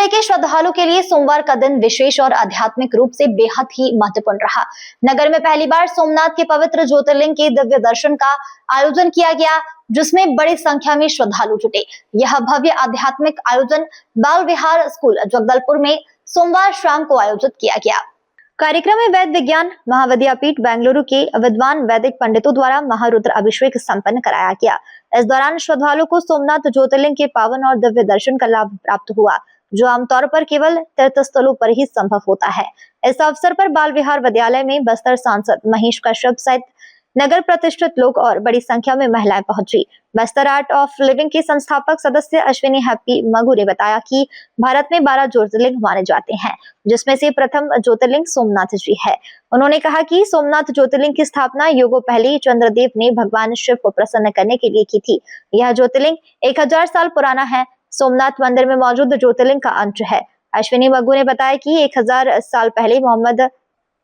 जिले के श्रद्धालु के लिए सोमवार का दिन विशेष और आध्यात्मिक रूप से बेहद ही महत्वपूर्ण रहा। नगर में पहली बार सोमनाथ के पवित्र ज्योतिर्लिंग के दिव्य दर्शन का आयोजन किया गया, जिसमें बड़ी संख्या में श्रद्धालु जुटे। यह भव्य आध्यात्मिक आयोजन बाल विहार स्कूल जगदलपुर में सोमवार शाम को आयोजित किया गया। कार्यक्रम में वैद्य विज्ञान महाविद्यापीठ बेंगलुरु के विद्वान वैदिक पंडितों द्वारा महारुद्र अभिषेक संपन्न कराया गया। इस दौरान श्रद्धालुओं को सोमनाथ ज्योतिर्लिंग के पावन और दिव्य दर्शन का लाभ प्राप्त हुआ, जो आमतौर पर केवल तीर्थ स्थलों पर ही संभव होता है। इस अवसर पर बाल विहार विद्यालय में बस्तर सांसद महेश कश्यप सहित नगर प्रतिष्ठित लोग और बड़ी संख्या में महिलाएं पहुंची। बस्तर आर्ट ऑफ लिविंग के संस्थापक सदस्य अश्विनी हैप्पी मगू ने बताया कि भारत में 12 ज्योतिर्लिंग माने जाते हैं, जिसमें से प्रथम ज्योतिर्लिंग सोमनाथ जी है। उन्होंने कहा कि सोमनाथ ज्योतिर्लिंग की स्थापना युगों पहले चंद्रदेव ने भगवान शिव को प्रसन्न करने के लिए की थी। यह ज्योतिर्लिंग 1000 साल पुराना है। सोमनाथ मंदिर में मौजूद ज्योतिर्लिंग का अंश है। अश्विनी मगू ने बताया कि 1000 साल पहले मोहम्मद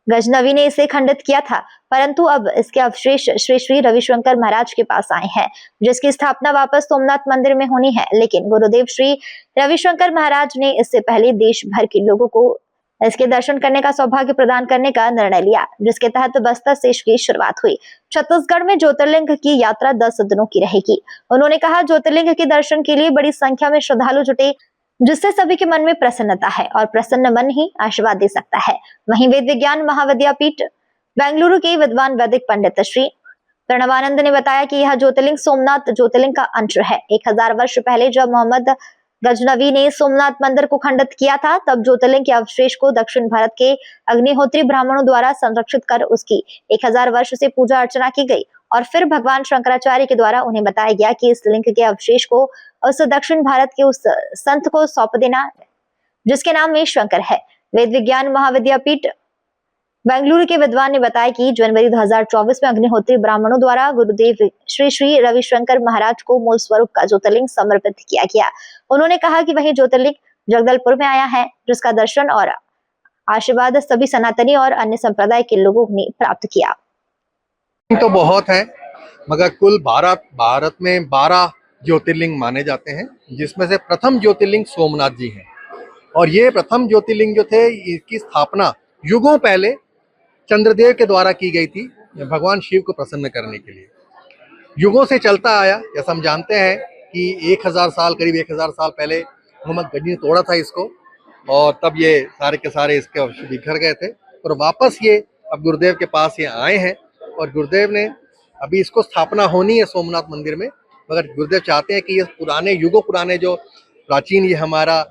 गजनवी ने इसे खंडित किया था, परंतु अब इसके अवशेष श्री श्री रविशंकर महाराज के पास आए हैं, जिसकी स्थापना वापस सोमनाथ मंदिर में होनी है। लेकिन गुरुदेव श्री रविशंकर महाराज ने इससे पहले देश भर के लोगों को इसके दर्शन करने का सौभाग्य प्रदान करने का निर्णय लिया, जिसके तहत बस्तर से इसकी शुरुआत हुई। छत्तीसगढ़ में ज्योतिर्लिंग की यात्रा 10 दिनों की रहेगी। उन्होंने कहा, ज्योतिर्लिंग के दर्शन के लिए बड़ी संख्या में श्रद्धालु जुटे, जिससे सभी के मन में प्रसन्नता है और प्रसन्न मन ही आशीर्वाद दे सकता है। वहीं वेद विज्ञान महाविद्यापीठ बेंगलुरु के विद्वान वैदिक पंडित श्री प्रणवानंद ने बताया कि यह ज्योतिर्लिंग सोमनाथ ज्योतिर्लिंग का अंश है। 1000 वर्ष पहले जब मोहम्मद गजनवी ने सोमनाथ मंदिर को खंडित किया था, तब ज्योतिर्लिंग के अवशेष को दक्षिण भारत के अग्निहोत्री ब्राह्मणों द्वारा संरक्षित कर उसकी 1000 वर्ष से पूजा अर्चना की गई और फिर भगवान शंकराचार्य के द्वारा उन्हें बताया गया कि इस लिंग के अवशेष को उस दक्षिण भारत के उस संत को सौंप देना, जिसके नाम में शंकर है। वेद विज्ञान महाविद्यापीठ बेंगलुरु के विद्वान ने बताया कि जनवरी 2024 में अग्निहोत्री ब्राह्मणों द्वारा गुरुदेव श्री श्री रविशंकर महाराज को मूल स्वरूप का ज्योतिर्लिंग समर्पित किया गया। उन्होंने कहा कि वही ज्योतिर्लिंग जगदलपुर में आया है, जिसका दर्शन और आशीर्वाद सभी सनातनी और अन्य संप्रदाय के लोगों ने प्राप्त किया। तो बहुत है, मगर कुल भारत में 12 ज्योतिर्लिंग माने जाते हैं, जिसमें से प्रथम ज्योतिर्लिंग सोमनाथ जी हैं। और ये प्रथम ज्योतिर्लिंग जो थे, इसकी स्थापना युगों पहले चंद्रदेव के द्वारा की गई थी, भगवान शिव को प्रसन्न करने के लिए। युगों से चलता आया। जैसा हम जानते हैं कि 1000 साल, करीब 1000 साल पहले मोहम्मद गजनी ने तोड़ा था इसको, और तब ये सारे के सारे इसके अवशेष बिखर गए थे, और वापस ये अब गुरुदेव के पास ये आए हैं। और गुरुदेव ने अभी इसको स्थापना होनी है सोमनाथ मंदिर में, मगर गुरुदेव चाहते हैं कि ये पुराने युगों पुराने जो प्राचीन ये हमारा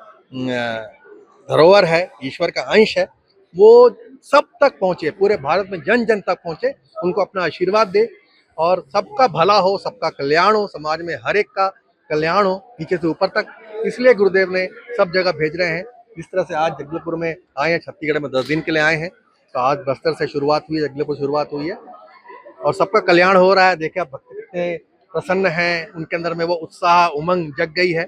धरोहर है, ईश्वर का अंश है, वो सब तक पहुंचे, पूरे भारत में जन जन तक पहुंचे, उनको अपना आशीर्वाद दे और सबका भला हो, सबका कल्याण हो, समाज में हर एक का कल्याण हो, नीचे से ऊपर तक। इसलिए गुरुदेव ने सब जगह भेज रहे हैं। जिस तरह से आज जगदलपुर में आए हैं, छत्तीसगढ़ में 10 दिन के लिए आए हैं, तो आज बस्तर से शुरुआत हुई है, जगदलपुर शुरुआत हुई है और सबका कल्याण हो रहा है। देखिए आप भक्त कितने प्रसन्न हैं, उनके अंदर में वो उत्साह उमंग जग गई है।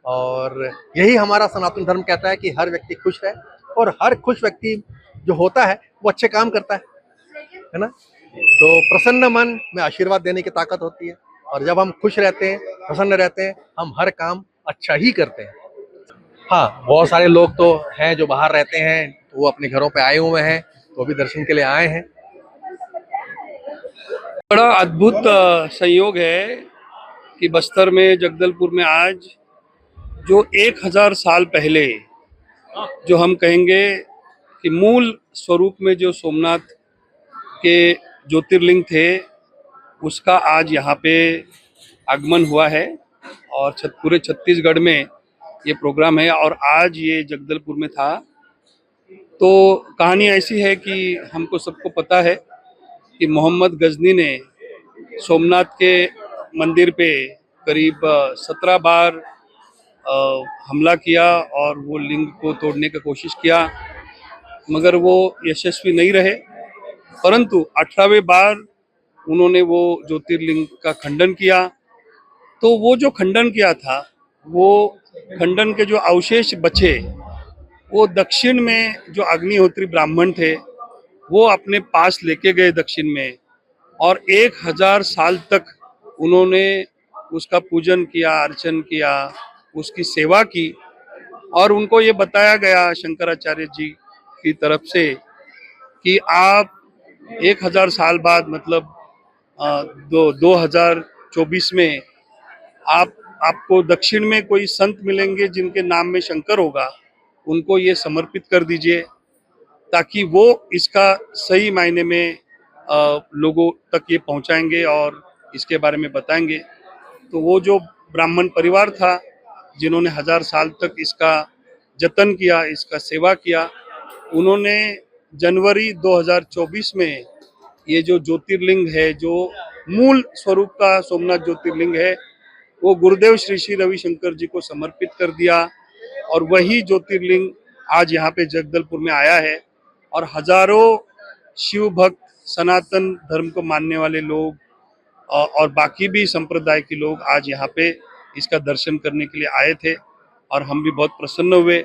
और यही हमारा सनातन धर्म कहता है कि हर व्यक्ति खुश है, और हर खुश व्यक्ति जो होता है वो अच्छे काम करता है ना। तो प्रसन्न मन में आशीर्वाद देने की ताकत होती है, और जब हम खुश रहते हैं, प्रसन्न रहते हैं, हम हर काम अच्छा ही करते हैं। हाँ, बहुत सारे लोग तो हैं जो बाहर रहते हैं, तो वो अपने घरों पे आए हुए हैं, तो भी दर्शन के लिए आए हैं। बड़ा अद्भुत संयोग है कि बस्तर में, जगदलपुर में आज जो 1000 साल पहले, जो हम कहेंगे कि मूल स्वरूप में जो सोमनाथ के ज्योतिर्लिंग थे, उसका आज यहाँ पे आगमन हुआ है। और पूरे छत्तीसगढ़ में ये प्रोग्राम है, और आज ये जगदलपुर में था। तो कहानी ऐसी है कि हमको सबको पता है कि मोहम्मद गजनी ने सोमनाथ के मंदिर पे करीब 17 बार हमला किया और वो लिंग को तोड़ने की कोशिश किया, मगर वो यशस्वी नहीं रहे। परंतु 18वें बार उन्होंने वो ज्योतिर्लिंग का खंडन किया। तो वो जो खंडन किया था, वो खंडन के जो अवशेष बचे, वो दक्षिण में जो अग्निहोत्री ब्राह्मण थे, वो अपने पास लेके गए दक्षिण में, और 1000 साल तक उन्होंने उसका पूजन किया, अर्चन किया, उसकी सेवा की। और उनको ये बताया गया शंकराचार्य जी की तरफ से कि आप 1000 साल बाद मतलब 2024 में आपको दक्षिण में कोई संत मिलेंगे जिनके नाम में शंकर होगा, उनको ये समर्पित कर दीजिए ताकि वो इसका सही मायने में लोगों तक ये पहुंचाएंगे और इसके बारे में बताएंगे। तो वो जो ब्राह्मण परिवार था जिन्होंने 1000 साल तक इसका जतन किया, इसका सेवा किया, उन्होंने जनवरी 2024 में ये जो ज्योतिर्लिंग है, जो मूल स्वरूप का सोमनाथ ज्योतिर्लिंग है, वो गुरुदेव श्री श्री रविशंकर जी को समर्पित कर दिया और वही ज्योतिर्लिंग आज यहाँ पे जगदलपुर में आया है और हजारों शिव भक्त, सनातन धर्म को मानने वाले लोग और बाकी भी संप्रदाय के लोग आज यहाँ पे इसका दर्शन करने के लिए आए थे और हम भी बहुत प्रसन्न हुए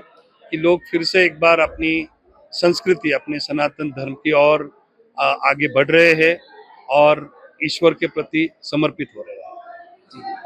कि लोग फिर से एक बार अपनी संस्कृति, अपने सनातन धर्म की ओर आगे बढ़ रहे हैं और ईश्वर के प्रति समर्पित हो रहे हैं।